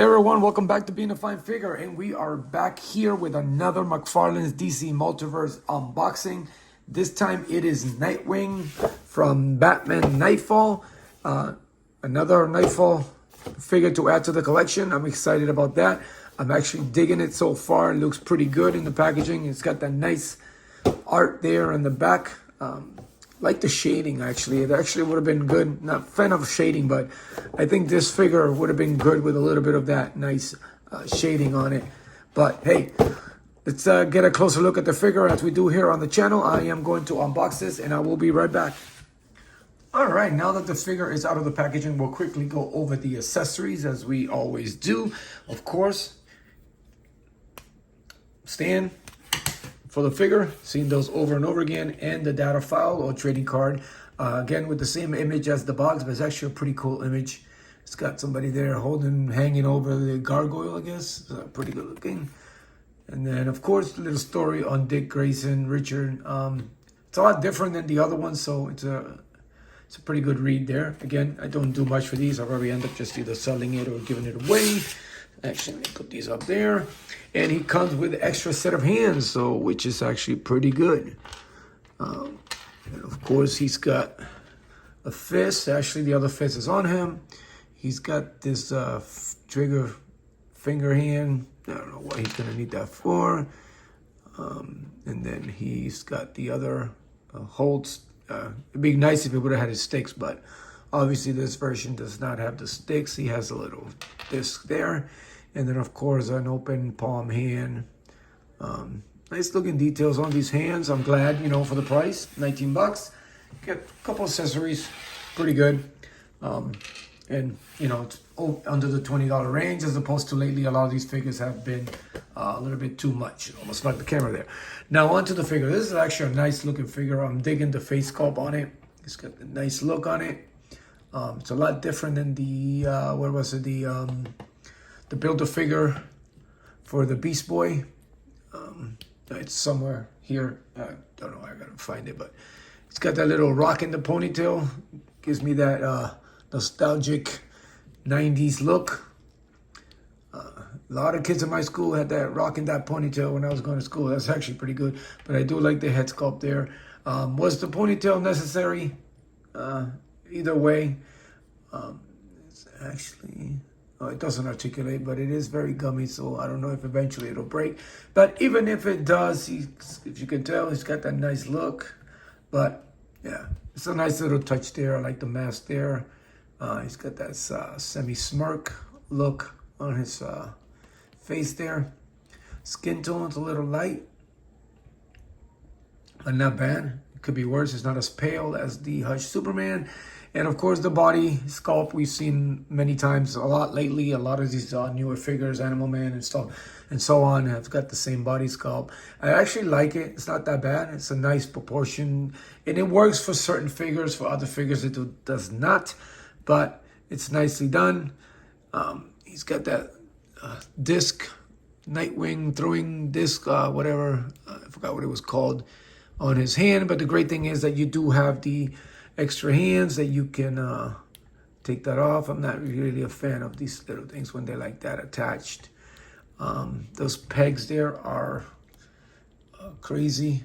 everyone, welcome back to Being a Fine Figure, and we are back here with another Mcfarlane's DC Multiverse unboxing. This time it is Nightwing from Batman Knightfall. Another Knightfall figure to add to the collection. I'm excited about that. I'm actually digging it so far. It looks pretty good in the packaging. It's got that nice art there in the back. Like the shading, actually. It actually would have been good. Not a fan of shading, but I think this figure would have been good with a little bit of that nice shading on it. But hey, let's get a closer look at the figure as we do here on the channel. I am going to unbox this and I will be right back. All right, now that the figure is out of the packaging, we'll quickly go over the accessories as we always do. Of course, stand for the figure, seen those over and over again, and the data file or trading card. Again, with the same image as the box, but it's actually a pretty cool image. It's got somebody there hanging over the gargoyle, I guess. Pretty good looking. And then, of course, a little story on Dick Grayson, Richard. It's a lot different than the other ones, so it's a pretty good read there. Again, I don't do much for these. I'll probably end up just either selling it or giving it away. Actually, let me put these up there. And he comes with an extra set of hands, so which is actually pretty good. And of course, he's got a fist. Actually, the other fist is on him. He's got this trigger finger hand. I don't know what he's going to need that for. And then he's got the other holds. It'd be nice if he would have had his sticks, but obviously this version does not have the sticks. He has a little disc there. And then, of course, an open palm hand. Nice looking details on these hands. I'm glad, for the price, 19 bucks. Get a couple accessories, pretty good. And, it's under the $20 range, as opposed to lately, a lot of these figures have been a little bit too much, almost like the camera there. Now, onto the figure. This is actually a nice looking figure. I'm digging the face sculpt on it. It's got a nice look on it. It's a lot different than the, the Build-A-Figure for the Beast Boy. It's somewhere here. I don't know. I gotta find it, but it's got that little rock in the ponytail. Gives me that nostalgic 90s look. A lot of kids in my school had that rock in that ponytail when I was going to school. That's actually pretty good. But I do like the head sculpt there. Was the ponytail necessary? Either way, it's actually... it doesn't articulate, but it is very gummy, so I don't know if eventually it'll break. But even if it does, if you can tell, he's got that nice look. But yeah, it's a nice little touch there. I like the mask there. He's got that semi-smirk look on his face there. Skin tone's a little light, but not bad. It could be worse. It's not as pale as the Hush Superman. And of course, the body sculpt we've seen many times, a lot lately. A lot of these newer figures, Animal Man and stuff, and so on, have got the same body sculpt. I actually like it. It's not that bad. It's a nice proportion, and it works for certain figures. For other figures, it does not. But it's nicely done. He's got that disc, Nightwing throwing disc, whatever. I forgot what it was called, on his hand. But the great thing is that you do have the extra hands that you can take that off. I'm not really a fan of these little things when they're like that attached. Those pegs there are crazy.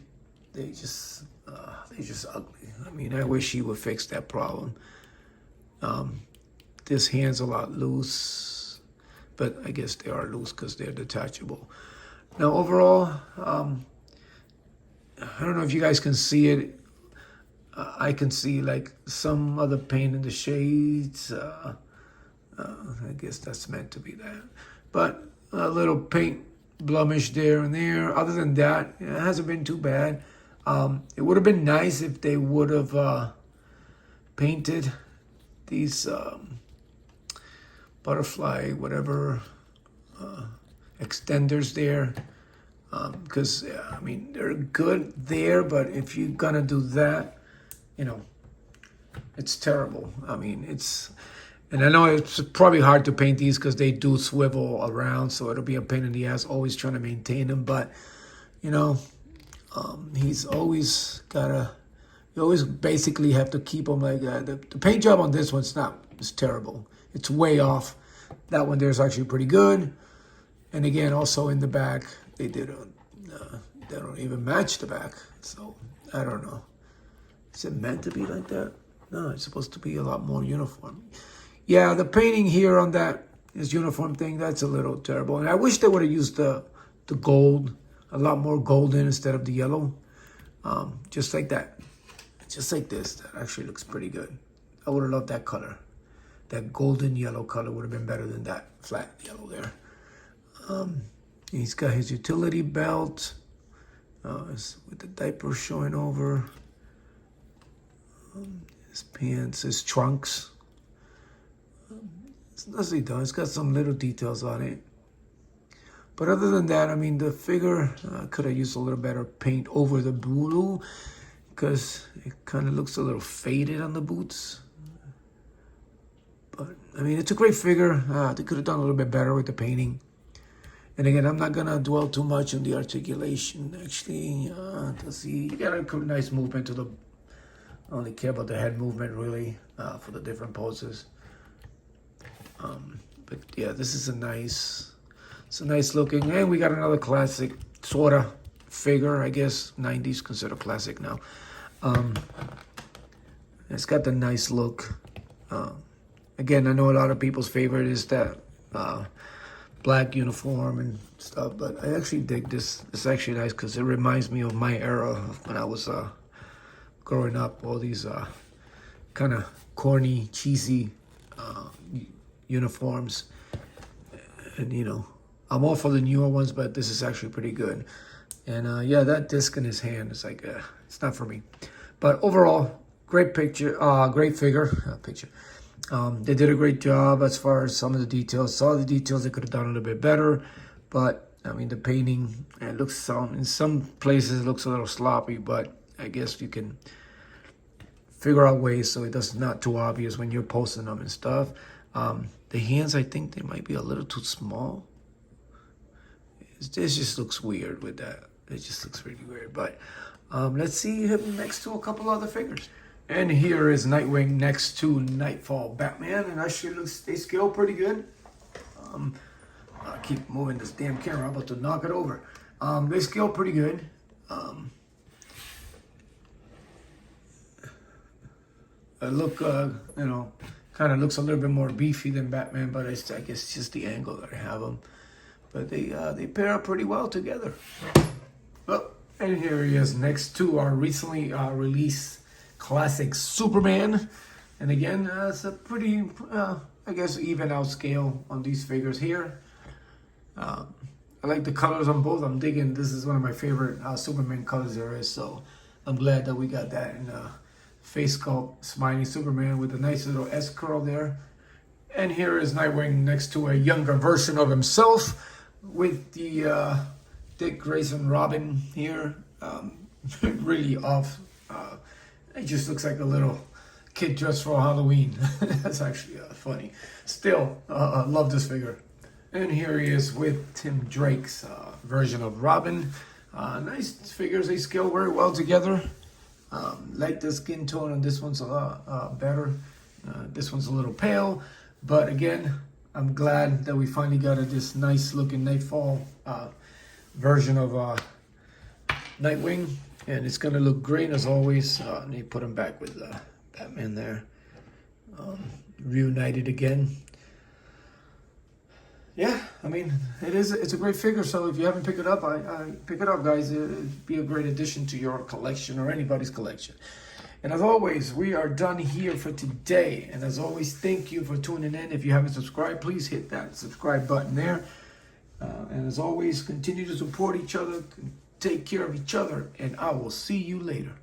They just ugly. I mean, I wish he would fix that problem. This hand's a lot loose, but I guess they are loose because they're detachable. Now, overall, I don't know if you guys can see it. I can see like some other paint in the shades. I guess that's meant to be that. But a little paint blemish there and there. Other than that, it hasn't been too bad. It would have been nice if they would have painted these butterfly, whatever, extenders there. Because, I mean, they're good there, but if you're going to do that, it's terrible. I mean, and I know it's probably hard to paint these because they do swivel around, so it'll be a pain in the ass always trying to maintain them. But, he's always you always basically have to keep them like that. The paint job on this one's it's terrible. It's way off. That one there is actually pretty good. And again, also in the back, they don't even match the back. So I don't know. Is it meant to be like that? No, it's supposed to be a lot more uniform. Yeah, the painting here on that is uniform thing. That's a little terrible. And I wish they would have used the gold, a lot more golden instead of the yellow. Just like that. Just like this. That actually looks pretty good. I would have loved that color. That golden yellow color would have been better than that flat yellow there. He's got his utility belt. With the diaper showing over. His pants, his trunks. It's nicely done. It's got some little details on it. But other than that, I mean, the figure could have used a little better paint over the blue because it kind of looks a little faded on the boots. But, I mean, it's a great figure. They could have done a little bit better with the painting. And again, I'm not going to dwell too much on the articulation. Actually, let's see. You got a nice movement to the... I only care about the head movement, really, for the different poses. But, yeah, this is a nice looking. And we got another classic, sort of, figure, I guess. 90s, considered classic now. It's got the nice look. Again, I know a lot of people's favorite is that... black uniform and stuff, but I actually dig this. It's actually nice because it reminds me of my era when I was growing up. All these kind of corny, cheesy uniforms, and you know, I'm all for the newer ones, but this is actually pretty good. And yeah, that disc in his hand is like it's not for me. But overall, great picture, great figure. They did a great job as far as some of the details. Some of the details they could have done a little bit better, but I mean the painting, it looks in some places it looks a little sloppy, but I guess you can figure out ways so it does not too obvious when you're posting them and stuff. The hands, I think they might be a little too small. This just looks weird with that. It just looks really weird. But let's see him next to a couple other figures. And here is Nightwing next to Knightfall Batman, and actually they scale pretty good. I keep moving this damn camera. I'm about to knock it over. They scale pretty good. Look, you know, kind of looks a little bit more beefy than Batman, but I guess it's just the angle that I have them. But they pair up pretty well together. Well, and here he is next to our recently released classic Superman. And again, it's a pretty, I guess, even out scale on these figures here. I like the colors on both. I'm digging. This is one of my favorite Superman colors there is. So I'm glad that we got that in face sculpt, smiling Superman with a nice little S curl there. And here is Nightwing next to a younger version of himself with the Dick Grayson Robin here. Really off. It just looks like a little kid dressed for Halloween. That's actually funny. Still, love this figure. And here he is with Tim Drake's version of Robin. Nice figures. They scale very well together. Like the skin tone on this one's a lot better. This one's a little pale. But again, I'm glad that we finally got this nice looking Knightfall version of Nightwing. And it's going to look great as always. And they put him back with Batman there. Reunited again. Yeah, I mean, it's a great figure. So if you haven't picked it up, I pick it up, guys. It'd be a great addition to your collection or anybody's collection. And as always, we are done here for today. And as always, thank you for tuning in. If you haven't subscribed, please hit that subscribe button there. And as always, continue to support each other. Take care of each other, and I will see you later.